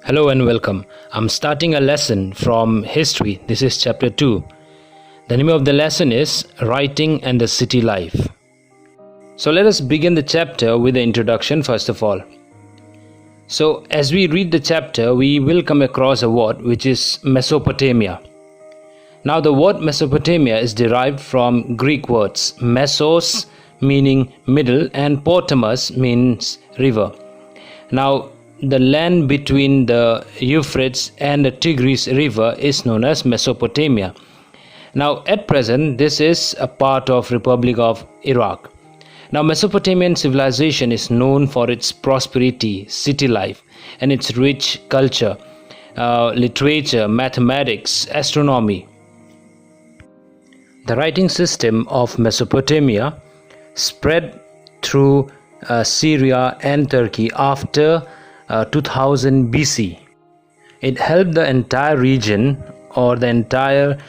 Hello and welcome. I'm starting a lesson from history. This is chapter 2. The name of the lesson is Writing and the City Life. So let us begin the chapter with the introduction first of all. So as we read the chapter, we will come across a word which is Mesopotamia. Now the word Mesopotamia is derived from Greek words mesos meaning middle and potamus means river. Now the land between the Euphrates and the Tigris river is known as Mesopotamia. Now at present this is a part of Republic of Iraq. Now Mesopotamian civilization is known for its prosperity, city life and its rich culture, literature, mathematics, astronomy. The writing system of Mesopotamia spread through Syria and Turkey after 2000 BC. It helped the entire region or the entire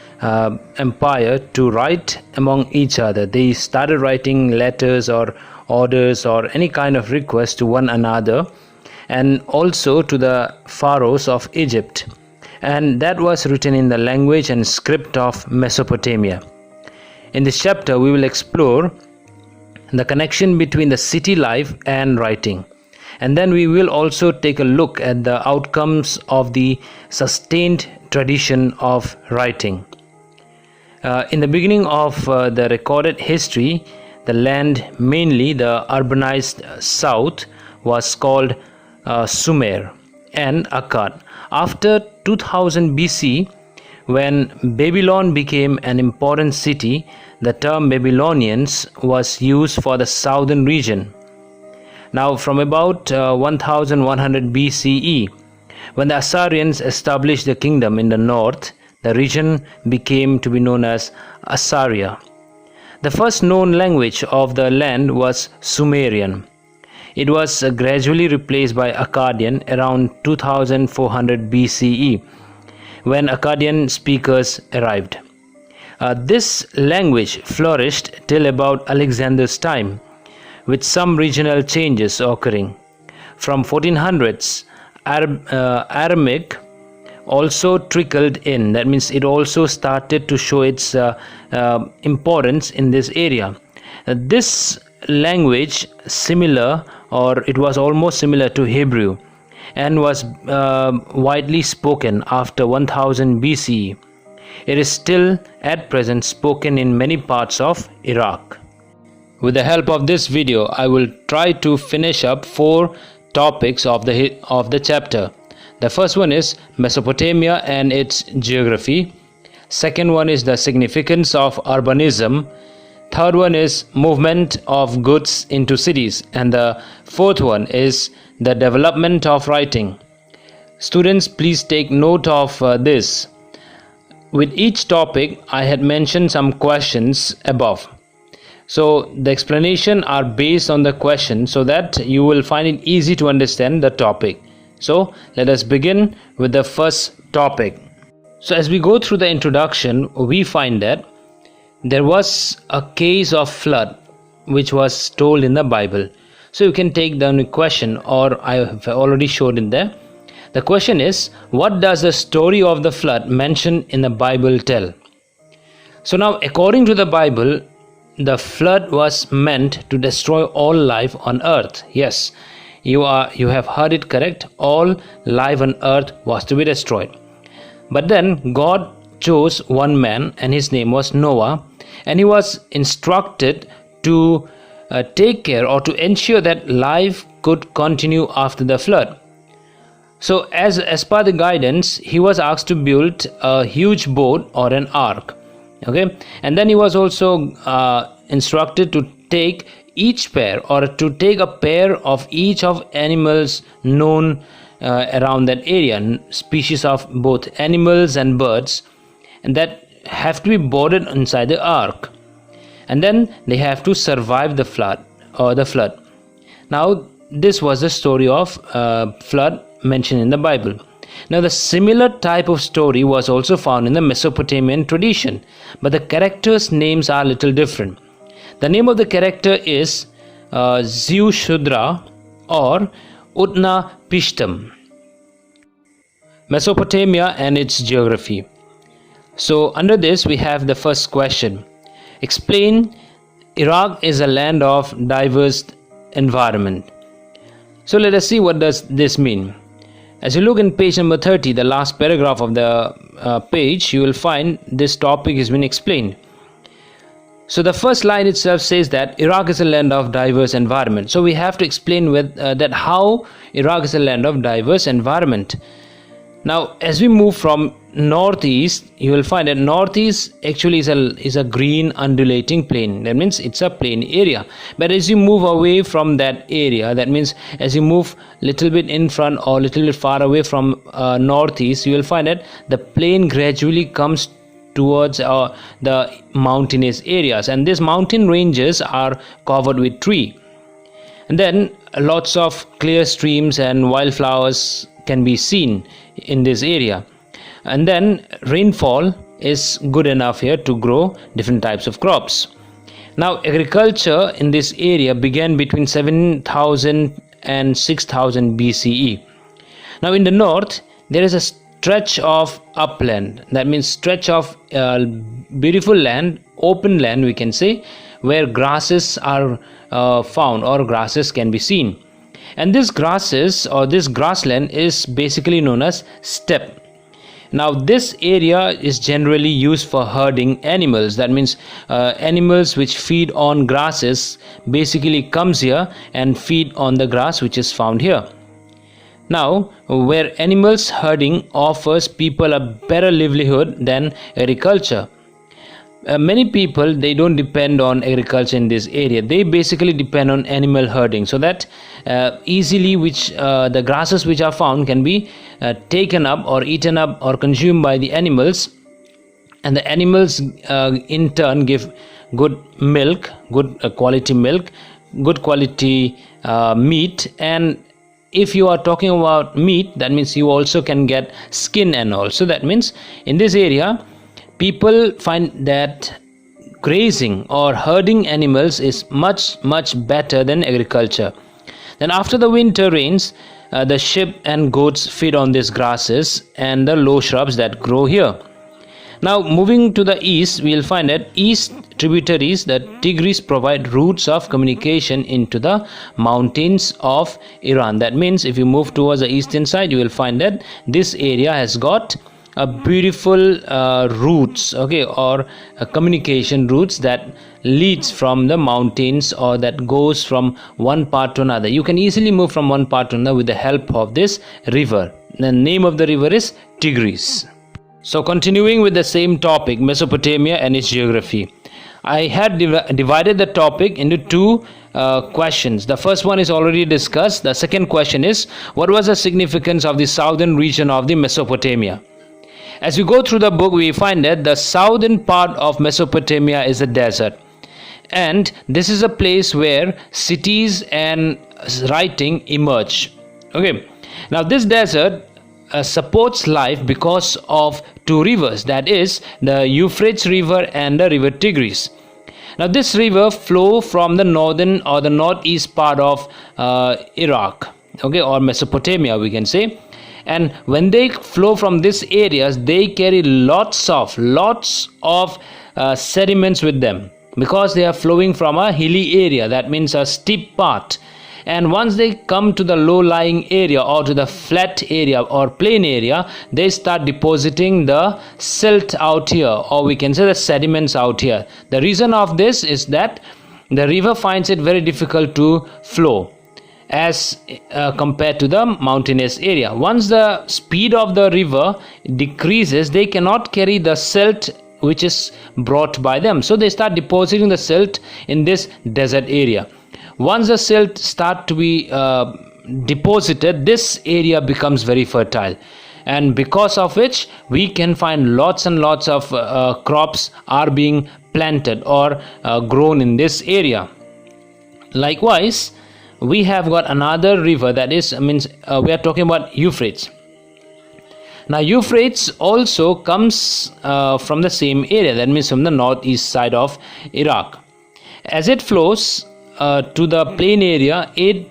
empire to write among each other. They started writing letters or orders or any kind of request to one another and also to the pharaohs of Egypt. And that was written in the language and script of Mesopotamia. In this chapter, we will explore the connection between the city life and writing. And then we will also take a look at the outcomes of the sustained tradition of writing. In the beginning of the recorded history, the land, mainly the urbanized south, was called Sumer and Akkad. After 2000 BC, when Babylon became an important city, the term Babylonians was used for the southern region. Now from about 1100 BCE, when the Assyrians established the kingdom in the north, the region became to be known as Assyria. The first known language of the land was Sumerian. It was gradually replaced by Akkadian around 2400 BCE, when Akkadian speakers arrived. This language flourished till about Alexander's time, with some regional changes occurring. From 1400s, Aramaic also trickled in. That means it also started to show its importance in this area. This language similar, or it was almost similar to Hebrew, and was widely spoken after 1000 BCE. It is still at present spoken in many parts of Iraq. With the help of this video, I will try to finish up 4 topics of the chapter. The first one is Mesopotamia and its geography. Second one is the significance of urbanism. Third one is movement of goods into cities. And the fourth one is the development of writing. Students, please take note of this. With each topic, I had mentioned some questions above. So the explanation are based on the question so that you will find it easy to understand the topic. So let us begin with the first topic. So as we go through the introduction, we find that there was a case of flood which was told in the Bible. So you can take the question, or I have already showed it there. The question is, what does the story of the flood mentioned in the Bible tell? So now according to the Bible, the flood was meant to destroy all life on earth. Yes, you have heard it correct. All life on earth was to be destroyed. But then God chose one man, and his name was Noah, and he was instructed to take care or to ensure that life could continue after the flood. So as per the guidance, he was asked to build a huge boat or an ark. Okay, and then he was also instructed to take each pair, or to take a pair of each of animals known around that area, species of both animals and birds, and that have to be boarded inside the ark, and then they have to survive the flood. Now this was the story of flood mentioned in the Bible. Now the similar type of story was also found in the Mesopotamian tradition, but the characters' names are a little different. The name of the character is Ziushudra or Utnapishtim. Mesopotamia and its geography. So under this we have the first question. Explain Iraq is a land of diverse environment. So let us see what does this mean. As you look in page number 30, the last paragraph of the page, you will find this topic has been explained. So the first line itself says that Iraq is a land of diverse environment. So we have to explain with that how Iraq is a land of diverse environment. Now, as we move from northeast, you will find that northeast actually is a green undulating plain. That means it's a plain area. But as you move away from that area, that means as you move little bit in front or little bit far away from northeast, you will find that the plain gradually comes towards the mountainous areas, and these mountain ranges are covered with tree, and then lots of clear streams and wildflowers can be seen in this area, and then rainfall is good enough here to grow different types of crops. Now agriculture in this area began between 7000 and 6000 BCE. Now in the north there is a stretch of upland, that means stretch of beautiful land, open land we can say, where grasses are found or grasses can be seen, and this grasses or this grassland is basically known as steppe. Now this area is generally used for herding animals. That means animals which feed on grasses basically comes here and feed on the grass which is found here. Now, where animals herding offers people a better livelihood than agriculture. Many people, they don't depend on agriculture in this area. They basically depend on animal herding, so that easily the grasses which are found can be taken up or eaten up or consumed by the animals, and the animals in turn give good milk, good quality milk, good quality meat. And if you are talking about meat, that means you also can get skin and all. So that means in this area people find that grazing or herding animals is much better than agriculture. Then after the winter rains, the sheep and goats feed on these grasses and the low shrubs that grow here. Now moving to the east, we will find that east tributaries, the Tigris, provide routes of communication into the mountains of Iran. That means if you move towards the eastern side, you will find that this area has got a beautiful routes, okay, or communication routes that leads from the mountains or that goes from one part to another. You can easily move from one part to another with the help of this river. The name of the river is Tigris. So continuing with the same topic, Mesopotamia and its geography. I had divided the topic into two questions. The first one is already discussed. The second question is, what was the significance of the southern region of the Mesopotamia? As we go through the book, we find that the southern part of Mesopotamia is a desert, and this is a place where cities and writing emerge. Okay, now this desert supports life because of two rivers, that is the Euphrates river and the river Tigris. Now this river flow from the northern or the northeast part of Iraq, okay, or Mesopotamia we can say, and when they flow from these areas, they carry lots of sediments with them, because they are flowing from a hilly area, that means a steep path. And once they come to the low-lying area or to the flat area or plain area, they start depositing the silt out here, or we can say the sediments out here. The reason of this is that the river finds it very difficult to flow as compared to the mountainous area. Once the speed of the river decreases, they cannot carry the silt which is brought by them, so they start depositing the silt in this desert area. Once the silt start to be deposited, this area becomes very fertile, and because of which we can find lots and lots of crops are being planted or grown in this area. Likewise, we have got another river, that is we are talking about Euphrates. Now Euphrates also comes from the same area, that means from the northeast side of Iraq. As it flows to the plain area, it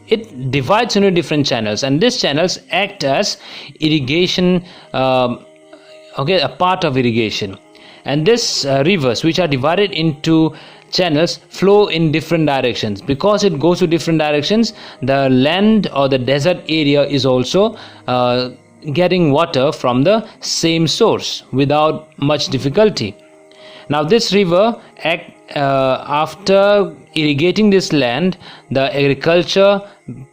it divides into different channels, and these channels act as irrigation, a part of irrigation. And these rivers, which are divided into channels, flow in different directions. Because it goes to different directions, the land or the desert area is also getting water from the same source without much difficulty. Now this river after irrigating this land, the agriculture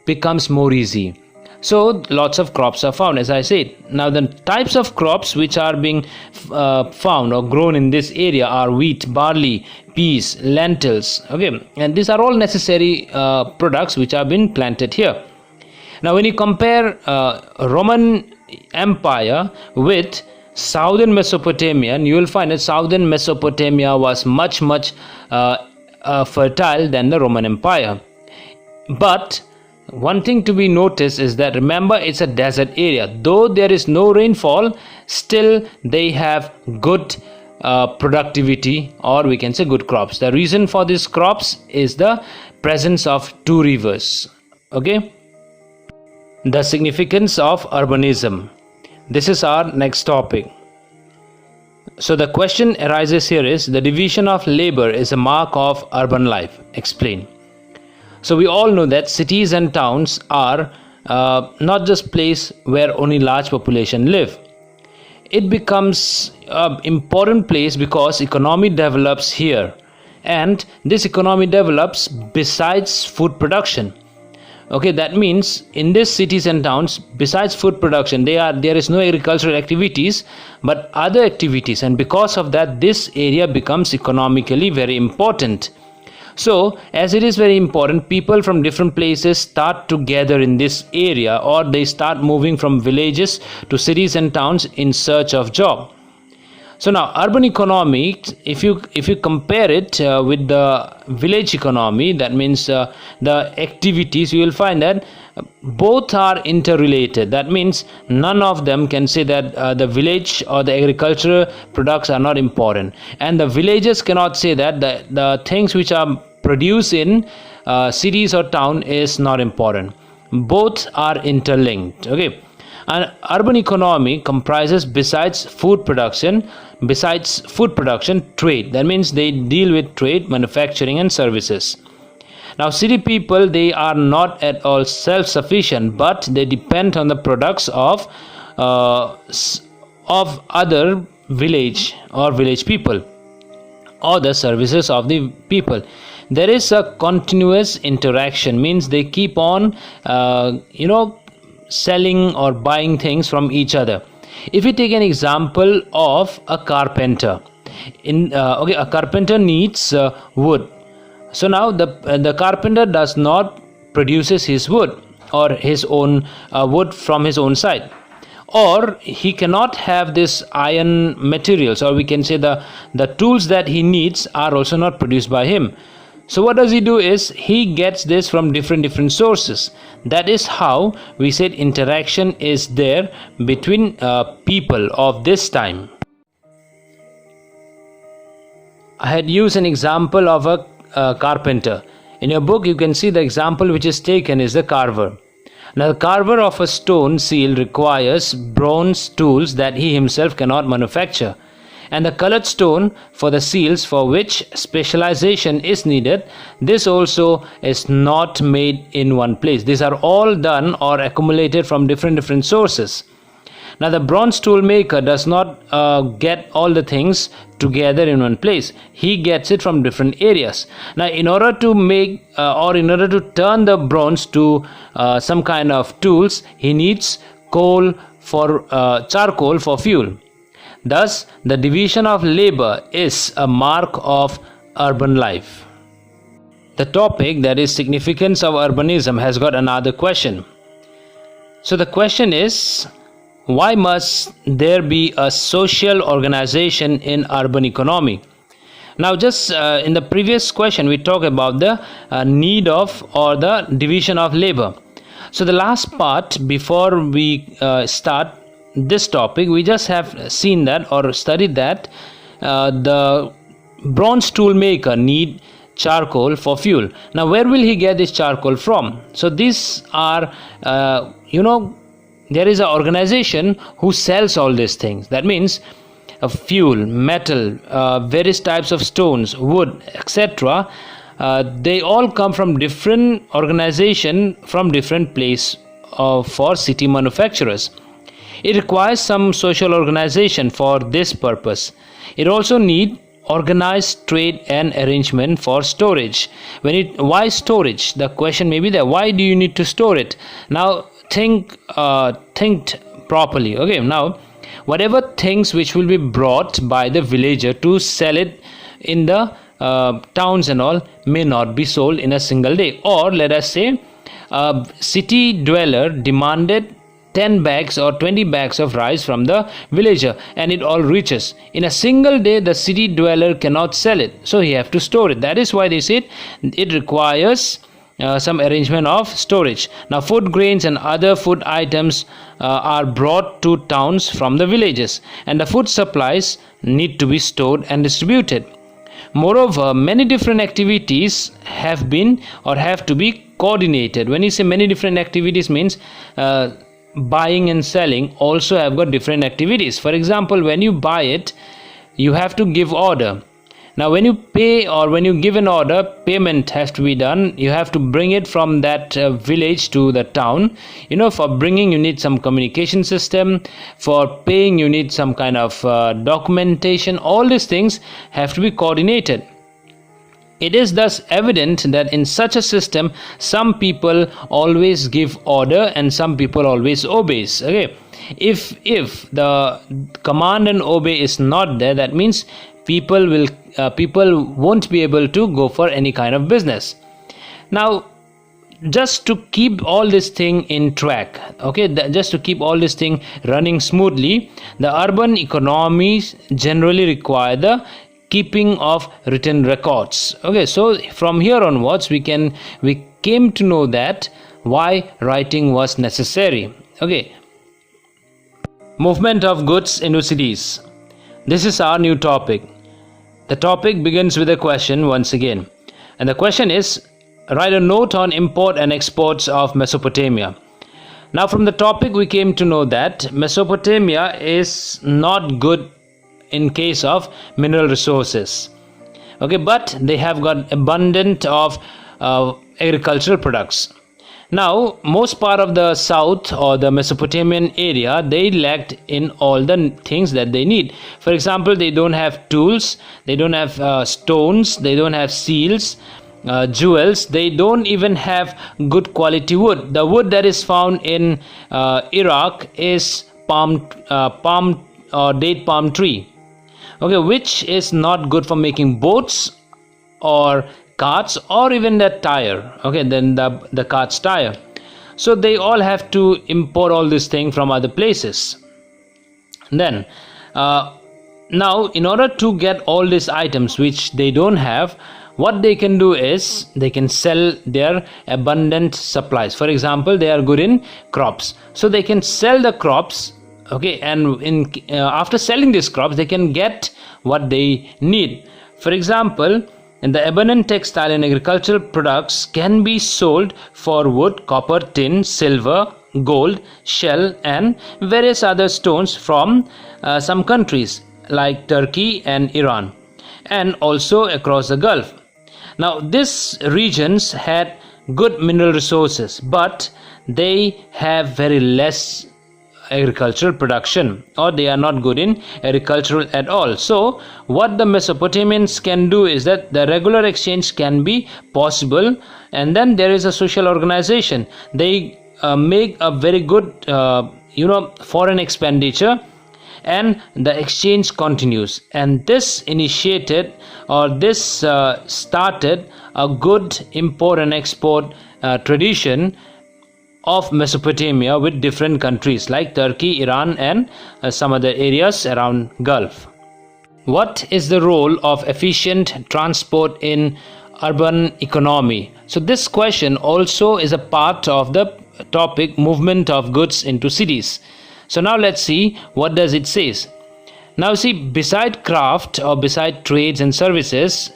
becomes more easy. So lots of crops are found, as I said. Now the types of crops which are being found or grown in this area are wheat, barley, peas, lentils. Okay, and these are all necessary products which have been planted here. Now when you compare Roman Empire with southern Mesopotamia, you will find that southern Mesopotamia was much fertile than the Roman Empire. But one thing to be noticed is that, remember, it's a desert area. Though there is no rainfall, still they have good productivity, or we can say good crops. The reason for these crops is the presence of two rivers. Okay, the significance of urbanism. This is our next topic. So the question arises here is, the division of labor is a mark of urban life. Explain. So we all know that cities and towns are not just place where only large population live. It becomes an important place because economy develops here, and this economy develops besides food production. Okay, that means in these cities and towns, besides food production, there is no agricultural activities but other activities, and because of that this area becomes economically very important. So as it is very important, people from different places start to gather in this area, or they start moving from villages to cities and towns in search of job. So now urban economy, if you compare it with the village economy, that means the activities, you will find that both are interrelated. That means none of them can say that the village or the agricultural products are not important, and the villagers cannot say that the things which are produced in cities or town is not important. Both are interlinked. Okay, and urban economy comprises besides food production, trade. That means they deal with trade, manufacturing and services. Now city people, they are not at all self-sufficient, but they depend on the products of other village people, or the services of the people. There is a continuous interaction, means they keep on selling or buying things from each other. If we take an example of a carpenter, a carpenter needs wood. So now the carpenter does not produces his wood or his own wood from his own side, or he cannot have this iron materials, or we can say the tools that he needs are also not produced by him. So what does he do is he gets this from different sources. That is how we said interaction is there between people of this time. I had used an example of a carpenter. In your book you can see the example which is taken is the carver. Now the carver of a stone seal requires bronze tools that he himself cannot manufacture, and the colored stone for the seals, for which specialization is needed, this also is not made in one place. These are all done or accumulated from different sources. Now the bronze tool maker does not get all the things together in one place. He gets it from different areas. Now in order to make in order to turn the bronze to some kind of tools, he needs charcoal for fuel. Thus the division of labor is a mark of urban life. The topic, that is significance of urbanism, has got another question. So the question is, why must there be a social organization in urban economy? Now just in the previous question we talked about the need of or the division of labor. So the last part before we start this topic, we just have seen that or studied that the bronze tool maker need charcoal for fuel. Now where will he get this charcoal from? So these are there is an organization who sells all these things. That means fuel, metal, various types of stones, wood, etc. They all come from different organization from different place for city manufacturers. It requires some social organization for this purpose. It also needs organized trade and arrangement for storage. Why storage? The question may be there. Why do you need to store it? Now think properly. Okay, now whatever things which will be brought by the villager to sell it in the towns and all may not be sold in a single day. Or let us say a city dweller demanded 10 bags or 20 bags of rice from the villager, and it all reaches. In a single day, the city dweller cannot sell it, so he have to store it. That is why they said it requires some arrangement of storage. Now food grains and other food items are brought to towns from the villages, and the food supplies need to be stored and distributed. Moreover, many different activities have been or have to be coordinated. When you say many different activities, means buying and selling also have got different activities. For example, when you buy it, you have to give order. Now when you pay or when you give an order, payment has to be done. You have to bring it from that village to the town. For bringing you need some communication system. For paying you need some kind of documentation. All these things have to be coordinated. It is thus evident that in such a system, some people always give order and some people always obeys. Okay, if the command and obey is not there, that means people won't be able to go for any kind of business. Now, just to keep all this thing in track, just to keep all this thing running smoothly, the urban economies generally require the keeping of written records. So from here onwards we came to know that why writing was necessary. Movement of goods into cities. This is our new topic. The topic begins with a question once again, and the question is, write a note on import and exports of Mesopotamia. Now from the topic we came to know that Mesopotamia is not good in case of mineral resources, but they have got abundant of agricultural products. Now most part of the south or the Mesopotamian area, they lacked in all the things that they need. For example, they don't have tools, they don't have stones, they don't have seals, jewels, they don't even have good quality wood. The wood that is found in Iraq is palm or date palm tree, which is not good for making boats or carts or even the tire, then the cart's tire. So they all have to import all this thing from other places. Then now in order to get all these items which they don't have, what they can do is they can sell their abundant supplies. For example, they are good in crops, so they can sell the crops, and after selling these crops they can get what they need. For example, and the abundant textile and agricultural products can be sold for wood, copper, tin, silver, gold, shell and various other stones from some countries like Turkey and Iran, and also across the Gulf. Now these regions had good mineral resources, but they have very less agricultural production, or they are not good in agricultural at all. So what the Mesopotamians can do is that the regular exchange can be possible, and then there is a social organization. They make a very good foreign expenditure, and the exchange continues, and this initiated or this started a good import and export tradition of Mesopotamia with different countries like Turkey, Iran and some other areas around Gulf. What is the role of efficient transport in urban economy? So this question also is a part of the topic movement of goods into cities. So now let's see what does it says. Now see, beside craft or beside trades and services,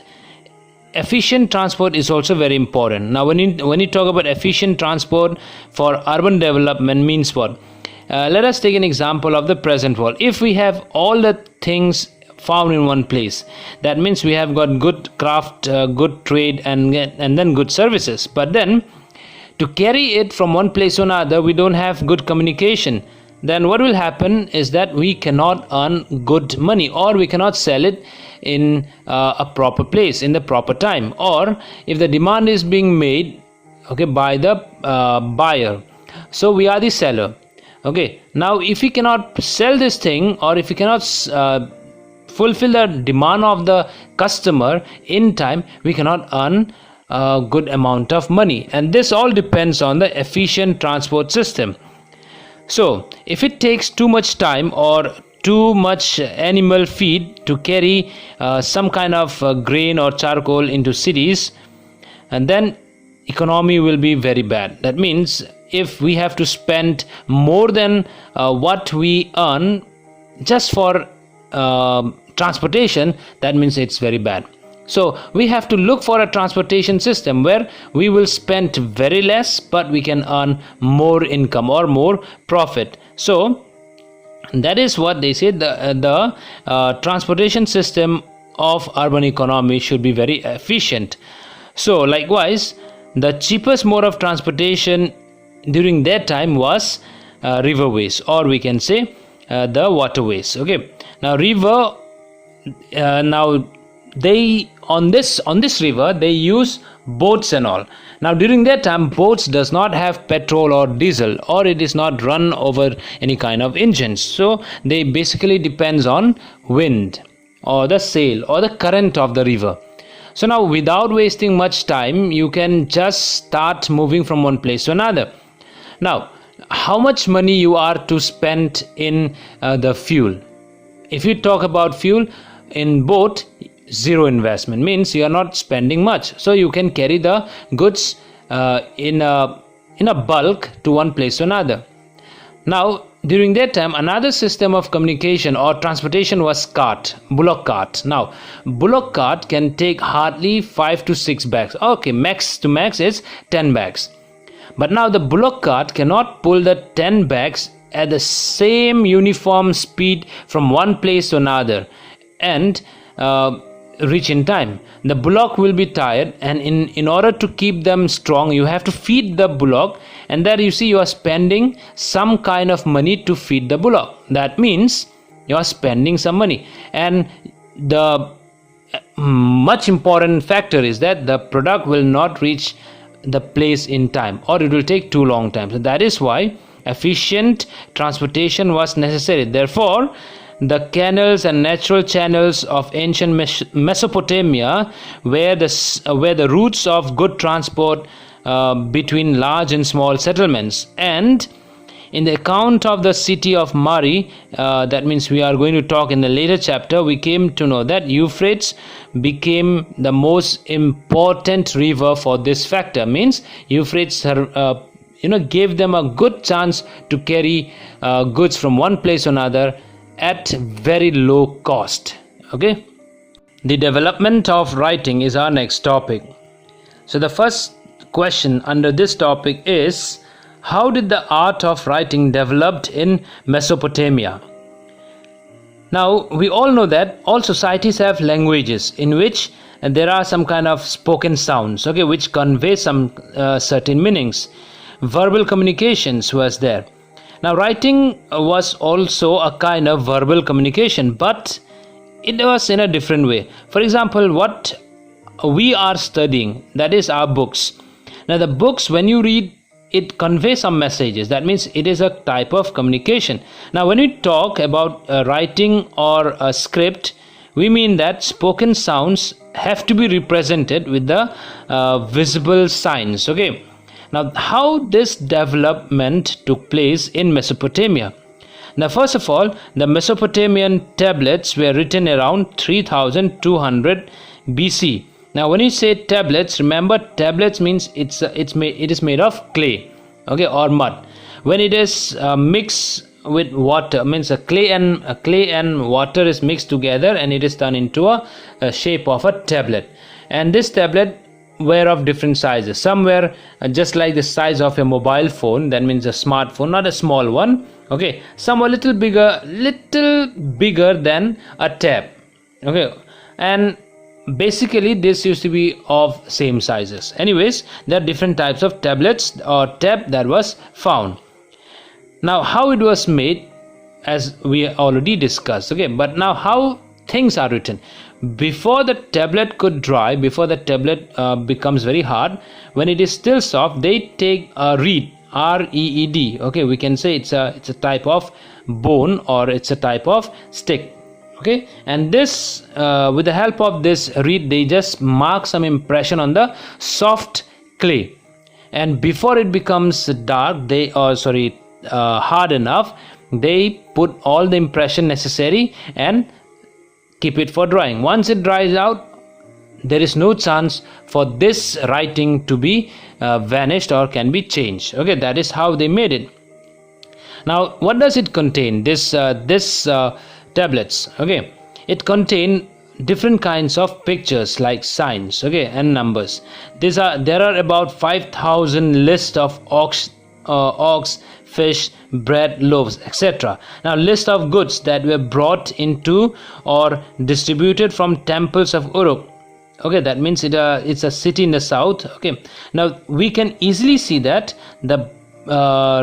efficient transport is also very important. Now when you talk about efficient transport for urban development means what? Let us take an example of the present world. If we have all the things found in one place, that means we have got good craft, good trade, and then good services. But then to carry it from one place to another, we don't have good communication. Then what will happen is that we cannot earn good money, or we cannot sell it in a proper place in the proper time, or if the demand is being made, okay, by the buyer, so we are the seller. Okay, now if we cannot sell this thing, or if we cannot fulfill the demand of the customer in time, we cannot earn a good amount of money. And this all depends on the efficient transport system. So if it takes too much time or too much animal feed to carry some kind of grain or charcoal into cities, and then economy will be very bad. That means if we have to spend more than what we earn just for transportation, that means it's very bad. So we have to look for a transportation system where we will spend very less, but we can earn more income or more profit. So that is what they say, the transportation system of urban economy should be very efficient. So likewise, the cheapest mode of transportation during that time was riverways, or we can say the waterways. Okay, now river, now they on this river they use boats and all. Now during that time, boats does not have petrol or diesel, or it is not run over any kind of engines, so they basically depends on wind or the sail or the current of the river. So now without wasting much time, you can just start moving from one place to another. Now how much money you are to spend in the fuel? If you talk about fuel in boat, zero investment, means you are not spending much, so you can carry the goods in a bulk to one place to another. Now during that time, another system of communication or transportation was bullock cart. Now bullock cart can take hardly 5 to 6 bags. Okay, max to max is 10 bags. But now the bullock cart cannot pull the 10 bags at the same uniform speed from one place to another and reach in time. The bullock will be tired, and in order to keep them strong, you have to feed the bullock, and there you see you are spending some kind of money to feed the bullock. That means you are spending some money, and the much important factor is that the product will not reach the place in time, or it will take too long time. So that is why efficient transportation was necessary. Therefore the canals and natural channels of ancient Mesopotamia were the routes of good transport between large and small settlements. And in the account of the city of Mari, that means we are going to talk in the later chapter, we came to know that Euphrates became the most important river for this factor. Means Euphrates gave them a good chance to carry goods from one place to another at very low cost. Okay, the development of writing is our next topic. So the first question under this topic is, how did the art of writing developed in Mesopotamia? Now we all know that all societies have languages in which there are some kind of spoken sounds, okay, which convey some certain meanings. Verbal communications was there. Now writing was also a kind of verbal communication, but it was in a different way. For example, what we are studying, that is our books. Now the books, when you read, it conveys some messages. That means it is a type of communication. Now when we talk about writing or a script, we mean that spoken sounds have to be represented with the visible signs. Okay. Now how this development took place in Mesopotamia? Now first of all, the Mesopotamian tablets were written around 3200 BC. Now when you say tablets, remember tablets means it is made of clay, okay, or mud. When it is mixed with water, means a clay and water is mixed together, and it is turned into a shape of a tablet. and this tablet were of different sizes. Some were just like the size of a mobile phone, that means a smartphone, not a small one. Okay, some were little bigger than a tab. Okay, and basically this used to be of same sizes. Anyways, there are different types of tablets or tab that was found. Now how it was made, as we already discussed. Okay, but now how things are written. Before the tablet could dry, before the tablet becomes very hard, when it is still soft, they take a reed, R-E-E-D. Okay, we can say it's a type of bone, or it's a type of stick. Okay, and this with the help of this reed, they just mark some impression on the soft clay, and before it becomes dark, hard enough, they put all the impression necessary and keep it for drying. Once it dries out, there is no chance for this writing to be vanished or can be changed. Okay, that is how they made it. Now what does it contain, this tablets? Okay, it contain different kinds of pictures like signs, okay, and numbers. There are about 5,000 lists of ox, fish, bread, loaves, etc. Now list of goods that were brought into or distributed from temples of Uruk. Okay, that means it's a city in the south. Okay, now we can easily see that the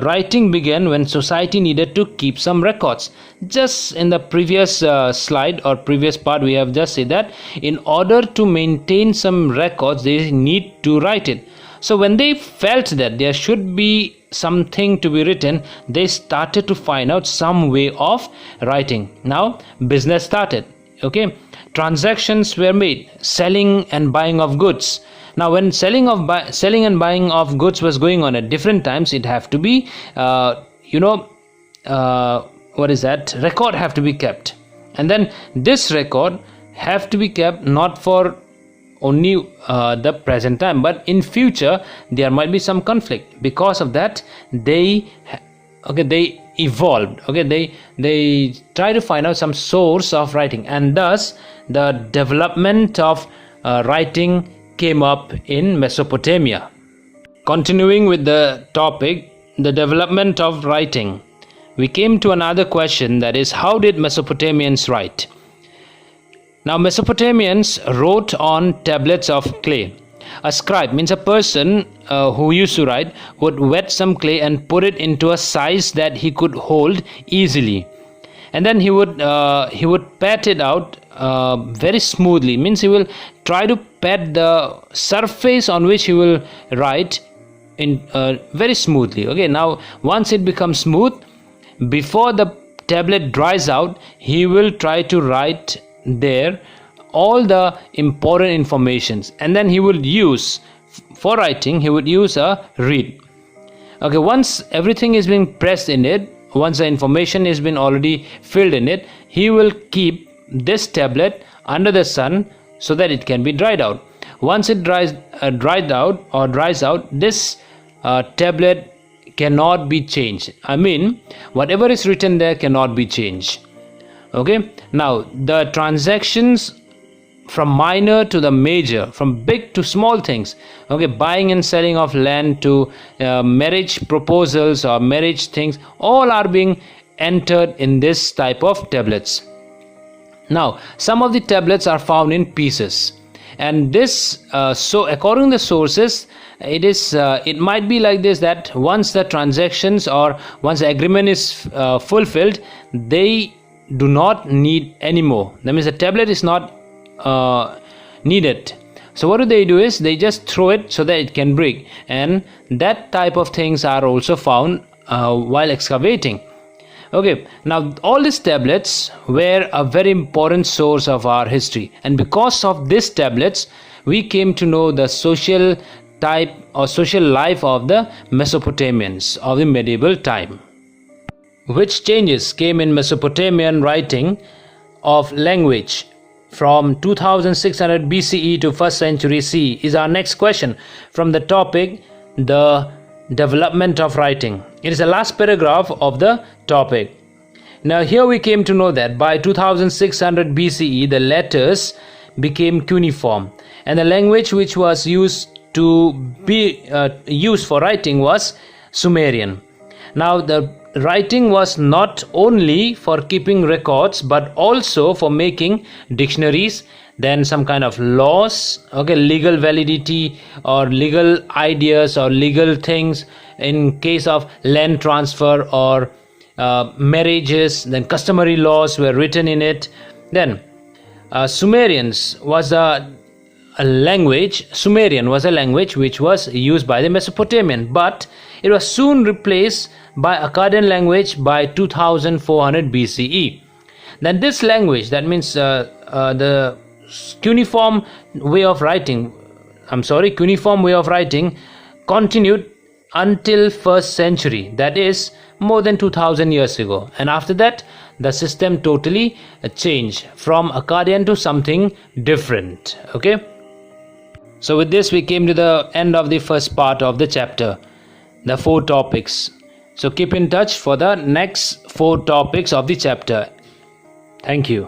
writing began when society needed to keep some records. Just in the previous slide or previous part, we have just said that in order to maintain some records, they need to write it. So when they felt that there should be something to be written, they started to find out some way of writing. Now business started. Okay, transactions were made, selling and buying of goods. Now when selling and buying of goods was going on at different times, it have to be record have to be kept, and then this record have to be kept not for only the present time, but in future there might be some conflict. Because of that, they evolved. Okay, they try to find out some source of writing, and thus the development of writing came up in Mesopotamia. Continuing with the topic, the development of writing, we came to another question, that is, how did Mesopotamians write? Now Mesopotamians wrote on tablets of clay. A scribe means a person who used to write would wet some clay and put it into a size that he could hold easily, and then he would pat it out very smoothly. Means he will try to pat the surface on which he will write in very smoothly. Okay, now once it becomes smooth, before the tablet dries out, he will try to write there all the important informations, and then he will use for writing, he would use a reed. Okay, once everything is being pressed in it, once the information has been already filled in it, he will keep this tablet under the sun so that it can be dried out. Once it dries out, this tablet cannot be changed. I mean, whatever is written there cannot be changed. Okay, now the transactions from minor to the major, from big to small things, okay, buying and selling of land to marriage proposals or marriage things, all are being entered in this type of tablets. Now some of the tablets are found in pieces, and this so according to the sources, it might be like this, that once the transactions or once the agreement is fulfilled, they do not need anymore. That means the tablet is not needed. So what do is they just throw it so that it can break, and that type of things are also found while excavating. Okay, now all these tablets were a very important source of our history, and because of these tablets we came to know the social type or social life of the Mesopotamians of the medieval time. Which changes came in Mesopotamian writing of language from 2600 BCE to 1st century CE is our next question from the topic, the development of writing. It is the last paragraph of the topic. Now here we came to know that by 2600 BCE the letters became cuneiform, and the language which was used to be used for writing was Sumerian. Now the writing was not only for keeping records but also for making dictionaries, then some kind of laws, okay, legal validity or legal ideas or legal things in case of land transfer or marriages, then customary laws were written in it. Then Sumerians was a language. Sumerian was a language which was used by the Mesopotamian, but it was soon replaced by Akkadian language by 2400 BCE. Then this language, that means the cuneiform way of writing, cuneiform way of writing continued until 1st century, that is more than 2000 years ago, and after that the system totally changed from Akkadian to something different. Okay, so with this we came to the end of the first part of the chapter, the 4 topics. So keep in touch for the next 4 topics of the chapter. Thank you.